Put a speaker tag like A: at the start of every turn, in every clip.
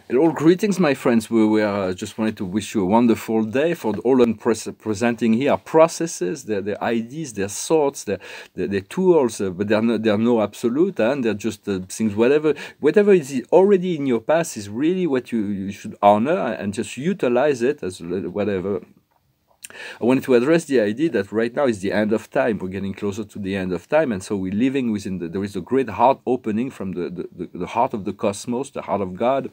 A: Hello, greetings, my friends. We just wanted to wish you a wonderful day. For all I'm presenting here are processes, their ideas, their thoughts, their tools, but they're no absolute, and they're just things. Whatever is already in your past is really what you should honor and just utilize it as whatever. I wanted to address the idea that right now is the end of time. We're getting closer to the end of time, and so we're living within there is a great heart opening from the heart of the cosmos, the heart of God,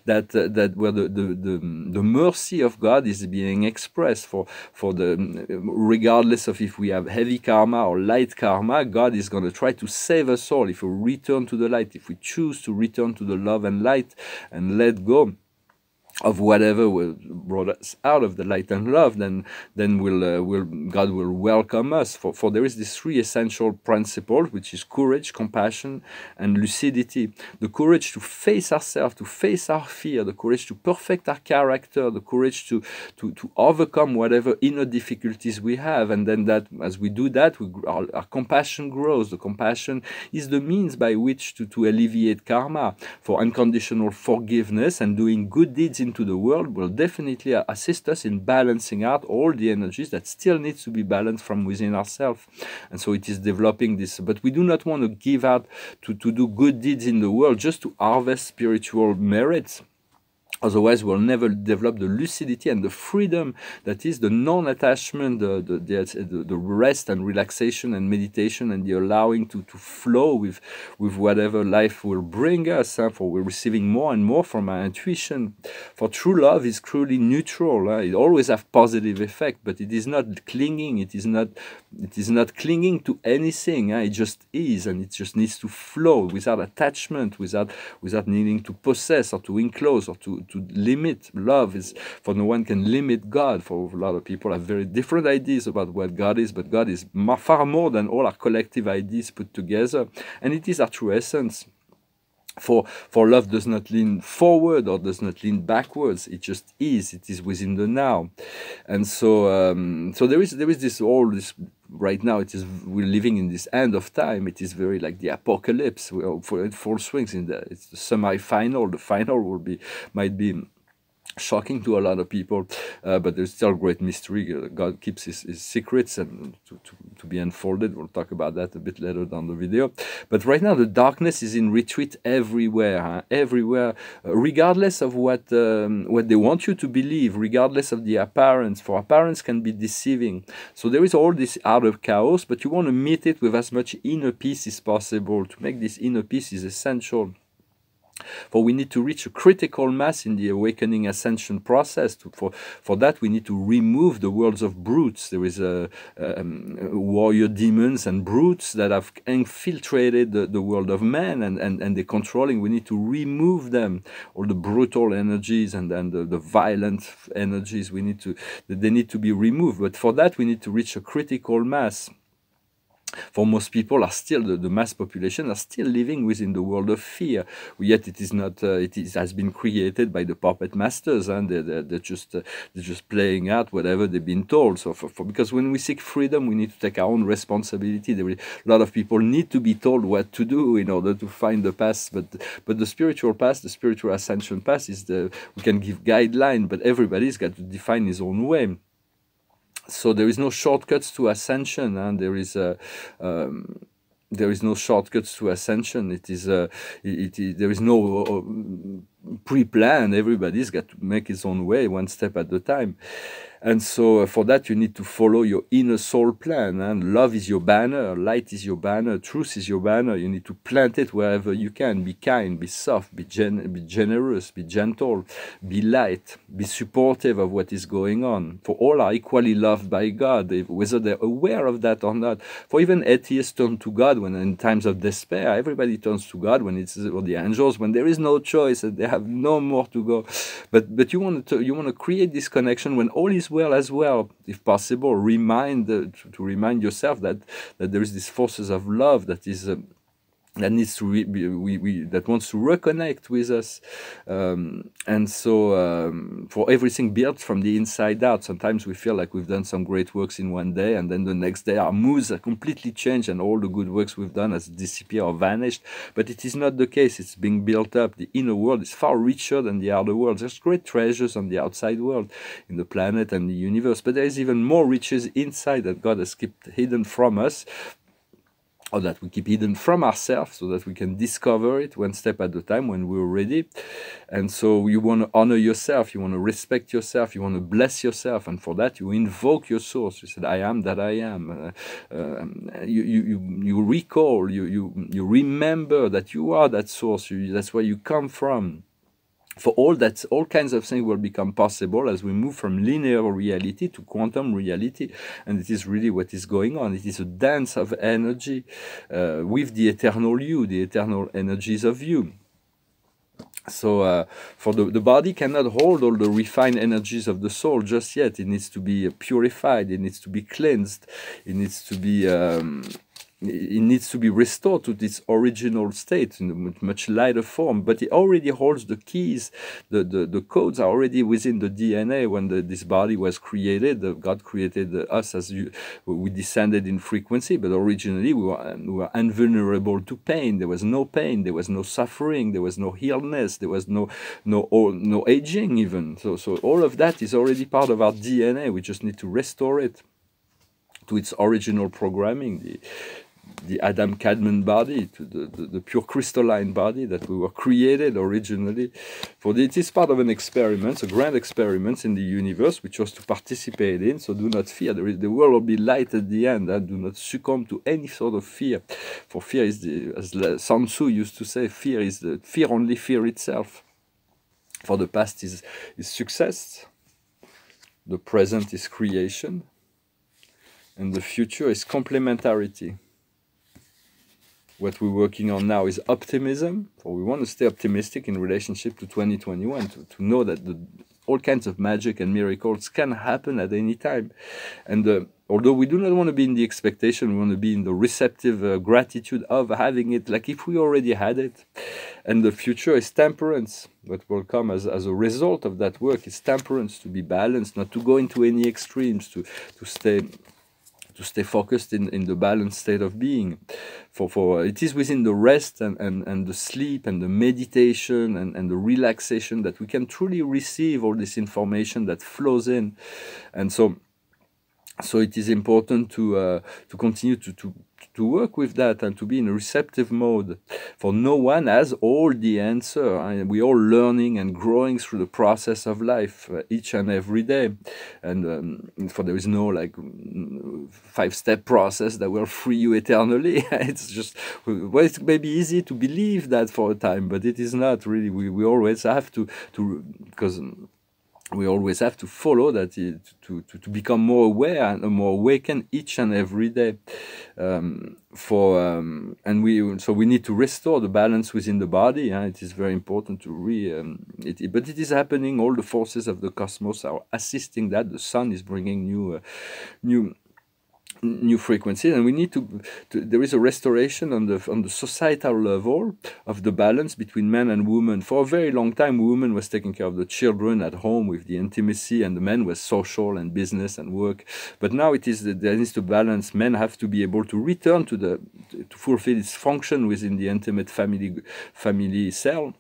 A: that where the mercy of God is being expressed for the regardless of if we have heavy karma or light karma, God is going to try to save us all if we return to the light, if we choose to return to the love and light and let go of whatever brought us out of the light and love, then God will welcome us. For there is these three essential principles, which is courage, compassion, and lucidity. The courage to face ourselves, to face our fear, the courage to perfect our character, the courage to overcome whatever inner difficulties we have, and then that as we do that, our compassion grows. The compassion is the means by which to alleviate karma. For unconditional forgiveness and doing good deeds into the world will definitely assist us in balancing out all the energies that still needs to be balanced from within ourselves. And so it is developing this, but we do not want to give out to do good deeds in the world just to harvest spiritual merits. Otherwise, we'll never develop the lucidity and the freedom that is the non-attachment, the rest and relaxation and meditation, and the allowing to flow with whatever life will bring us. For we're receiving more and more from our intuition. For true love is truly neutral. It always has positive effect, but it is not clinging. It is not clinging to anything. It just is, and it just needs to flow without attachment, without needing to possess or to enclose or to limit. Love is, for no one can limit God. For a lot of people have very different ideas about what God is, but God is far more than all our collective ideas put together, and it is our true essence. For love does not lean forward or does not lean backwards. It just is. It is within the now, and so so there is this all this. Right now, we're living in this end of time. It is very like the apocalypse. We're for full swings in it's the semi-final. The final might be shocking to a lot of people, but there's still great mystery. God keeps his secrets and to be unfolded. We'll talk about that a bit later down the video. But right now, the darkness is in retreat everywhere, everywhere, regardless of what they want you to believe, regardless of the appearance. For appearance can be deceiving. So there is all this outer chaos, but you want to meet it with as much inner peace as possible. To make this inner peace is essential. For we need to reach a critical mass in the awakening ascension process. For that, we need to remove the worlds of brutes. There is warrior demons and brutes that have infiltrated the world of men, and they're controlling. We need to remove them, all the brutal energies and the violent energies. They need to be removed. But for that, we need to reach a critical mass. For most people, are still the mass population are still living within the world of fear. Yet it is not. Has been created by the puppet masters, and they're just playing out whatever they've been told. So because when we seek freedom, we need to take our own responsibility. A lot of people need to be told what to do in order to find the path. But the spiritual path, the spiritual ascension path, we can give guideline, but everybody's got to define his own way. So there is no shortcuts to ascension, and there is no shortcuts to ascension. There is no pre-plan. Everybody's got to make his own way, one step at a time. And so for that, you need to follow your inner soul plan. And love is your banner, light is your banner, truth is your banner. You need to plant it wherever you can. Be kind, be soft, be generous, be gentle, be light, be supportive of what is going on. For all are equally loved by God, whether they're aware of that or not. For even atheists turn to God when in times of despair. Everybody turns to God when it's or the angels, when there is no choice and they have no more to go. But you want to create this connection when all is well as well, if possible. To remind yourself that there is these forces of love that is that needs to that wants to reconnect with us, and so for everything built from the inside out. Sometimes we feel like we've done some great works in one day, and then the next day our moods are completely changed, and all the good works we've done has disappeared or vanished. But it is not the case. It's being built up. The inner world is far richer than the outer world. There's great treasures on the outside world, in the planet and the universe, but there is even more riches inside that God has kept hidden from us, or that we keep hidden from ourselves, so that we can discover it one step at a time when we're ready. And so you want to honor yourself, you want to respect yourself, you want to bless yourself, and for that you invoke your source. You said, I am that I am. You recall, you remember that you are that source, that's where you come from. For all kinds of things will become possible as we move from linear reality to quantum reality, and it is really what is going on. It is a dance of energy with the eternal you, the eternal energies of you. So for the body cannot hold all the refined energies of the soul just yet. It needs to be purified, it needs to be cleansed, it needs to be restored to its original state in a much lighter form, but it already holds the keys. The codes are already within the DNA. When this body was created, God created us as we descended in frequency, but originally we were invulnerable to pain. There was no pain, there was no suffering, there was no illness, there was no aging even. So all of that is already part of our DNA. We just need to restore it to its original programming, the Adam Cadman body, to the pure crystalline body that we were created originally. For it is part of an experiment, a grand experiment in the universe, which was to participate in. So do not fear. The world will be light at the end. Do not succumb to any sort of fear. For fear is as Sun Tzu used to say, fear only fear itself. For the past is success, the present is creation, and the future is complementarity. What we're working on now is optimism, for we want to stay optimistic in relationship to 2021, to know that all kinds of magic and miracles can happen at any time. And although we do not want to be in the expectation, we want to be in the receptive gratitude of having it, like if we already had it. And the future is temperance. What will come as a result of that work is temperance, to be balanced, not to go into any extremes, to stay focused in the balanced state of being. For it is within the rest and the sleep and the meditation and the relaxation that we can truly receive all this information that flows in. And so it is important to continue to work with that and to be in a receptive mode. For no one has all the answer. We're all learning and growing through the process of life each and every day. And for there is no like 5-step process that will free you eternally. It's just, well, it may be easy to believe that for a time, but it is not really. We always have to because we always have to follow that to become more aware and more awakened each and every day. So we need to restore the balance within the body. It is very important to but it is happening. All the forces of the cosmos are assisting that. The sun is bringing new frequencies, and we need to there is a restoration on the societal level of the balance between men and women. For a very long time, women was taking care of the children at home with the intimacy, and the men was social and business and work. But now it is there needs to balance. Men have to be able to return to fulfill its function within the intimate family cell.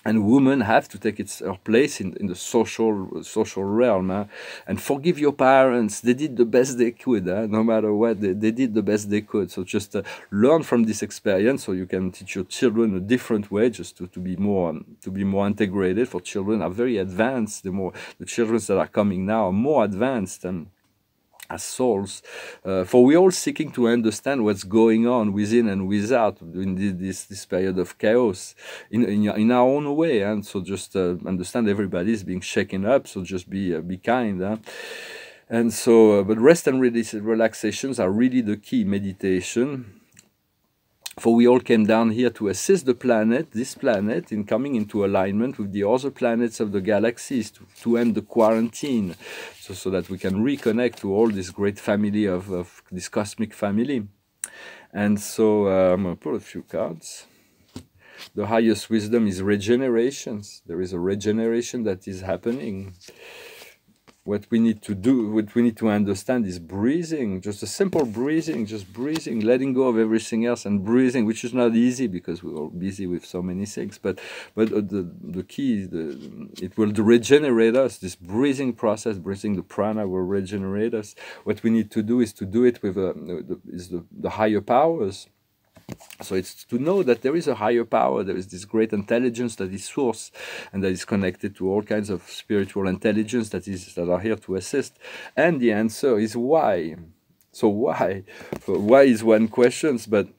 A: And women have to take her place in the social realm, and forgive your parents. They did the best they could, no matter what. They did the best they could. So just learn from this experience, so you can teach your children a different way, just to be more integrated. For children are very advanced. The children that are coming now are more advanced as souls, for we're all seeking to understand what's going on within and without in this period of chaos in our own way. And so just understand everybody is being shaken up, so just be kind. And so but rest and relaxations are really the key. Meditation, for we all came down here to assist this planet, in coming into alignment with the other planets of the galaxies, to end the quarantine, so that we can reconnect to all this great family of this cosmic family. And so I'm going to pull a few cards. The highest wisdom is regenerations. There is a regeneration that is happening. What we need to do, what we need to understand is breathing, just a simple breathing, just breathing, letting go of everything else and breathing, which is not easy because we're all busy with so many things. But the key, it will regenerate us. This breathing process, breathing the prana will regenerate us. What we need to do is to do it with the higher powers. So it's to know that there is a higher power, there is this great intelligence that is source and that is connected to all kinds of spiritual intelligence that are here to assist. And the answer is why. So why? So why is one question, but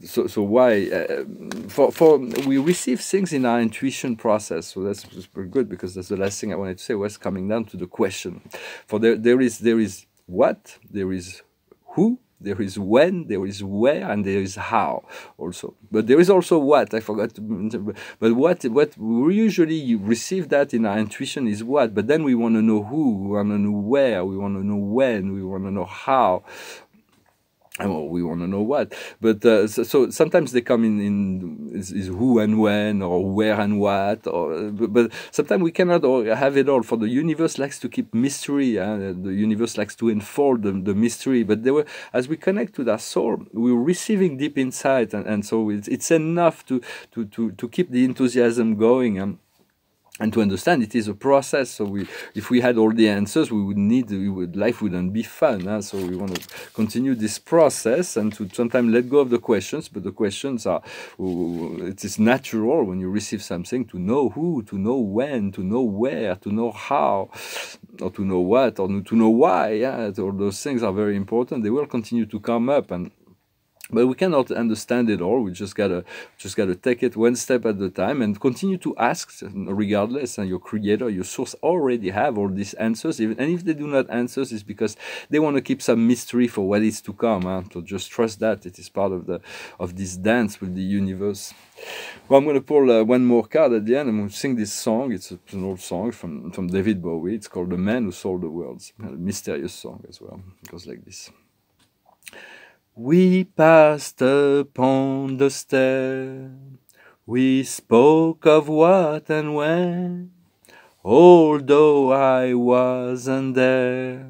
A: so why? For we receive things in our intuition process. So that's very good, because that's the last thing I wanted to say was coming down to the question. For there is what, there is who, there is when, there is where, and there is how also. But there is also what, I forgot to mention. But what we usually receive that in our intuition is what, but then we want to know who, we want to know where, we want to know when, we want to know how. Well, we want to know what, but so sometimes they come in is who and when, or where and what, but sometimes we cannot have it all. For the universe likes to keep mystery, the universe likes to unfold the mystery. But as we connect to that soul, we're receiving deep insight, and so it's enough to keep the enthusiasm going. And to understand it is a process. So if we had all the answers, life wouldn't be fun. So we want to continue this process and to sometimes let go of the questions. But the questions are, it is natural when you receive something to know who, to know when, to know where, to know how, or to know what, or to know why. All those things are very important. They will continue to come up, but we cannot understand it all. We just gotta take it one step at a time and continue to ask, regardless. And your creator, your source, already have all these answers. And if they do not answer, it's because they want to keep some mystery for what is to come. So just trust that it is part of this dance with the universe. Well, I'm going to pull one more card at the end. I'm going to sing this song. It's an old song from David Bowie. It's called "The Man Who Sold the World." It's a mysterious song as well. It goes like this. We passed upon the stair, we spoke of what and when, although I wasn't there.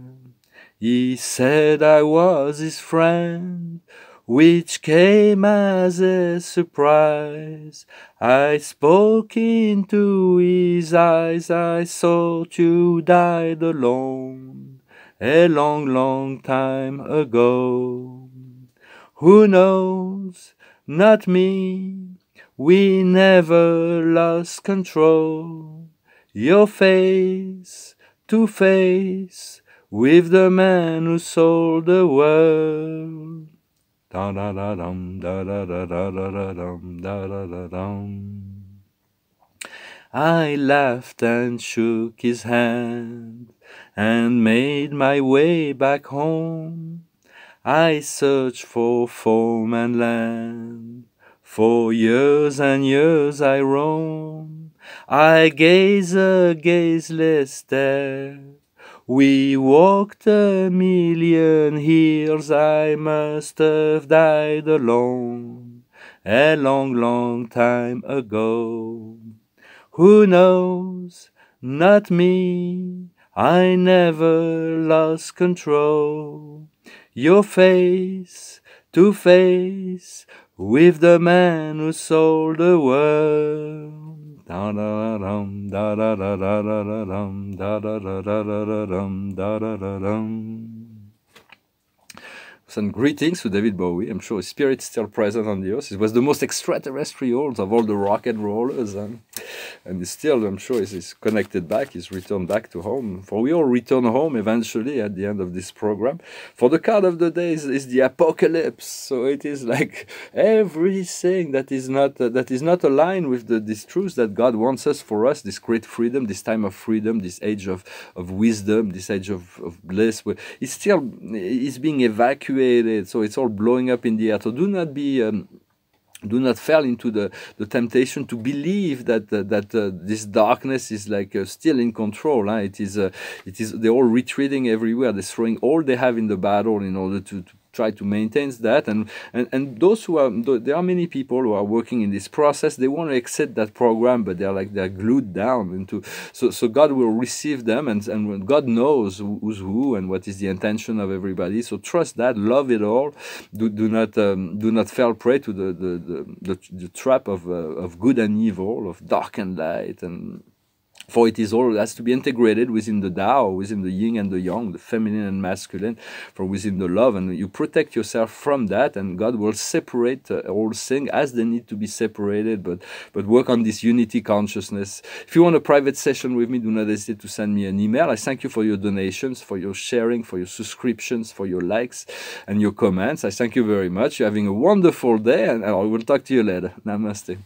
A: He said I was his friend, which came as a surprise. I spoke into his eyes, I thought you died alone, a long, long time ago. Who knows? Not me. We never lost control. Your face to face with the man who sold the world. Da da da dum da da da da da dum da da da dum. I laughed and shook his hand and made my way back home. I searched for foam and land, for years and years I roamed. I gaze a gazeless stare. We walked a million hills, I must have died alone, a long, long time ago. Who knows? Not me, I never lost control. Your face to face with the man who sold the world. Da da dum da da da da da dum da da da da da dum da da da dum. Some greetings to David Bowie. I'm sure his spirit is still present on the earth. It was the most extraterrestrial of all the rock and rollers, and he's still, I'm sure, he's connected back. He's returned back to home. For we all return home eventually at the end of this program. For the card of the day is the apocalypse. So it is like everything that is not aligned with this truth that God wants us for us. This great freedom, this time of freedom, this age of wisdom, this age of bliss. It's still is being evacuated. So it's all blowing up in the air. So do not fall into the temptation to believe that this darkness is like still in control. It is they're all retreating everywhere. They're throwing all they have in the battle in order to try to maintain that, and those who are, there are many people who are working in this process, they want to exit that program, but they're glued down into, so God will receive them, and God knows who's who and what is the intention of everybody. So trust that, love it all, do not fall prey to the trap of good and evil, of dark and light, and for it is all has to be integrated within the Tao, within the yin and the yang, the feminine and masculine, from within the love, and you protect yourself from that, and God will separate all things as they need to be separated, but work on this unity consciousness. If you want a private session with me, do not hesitate to send me an email. I thank you for your donations, for your sharing, for your subscriptions, for your likes and your comments. I thank you very much. You're having a wonderful day, and I will talk to you later. Namaste.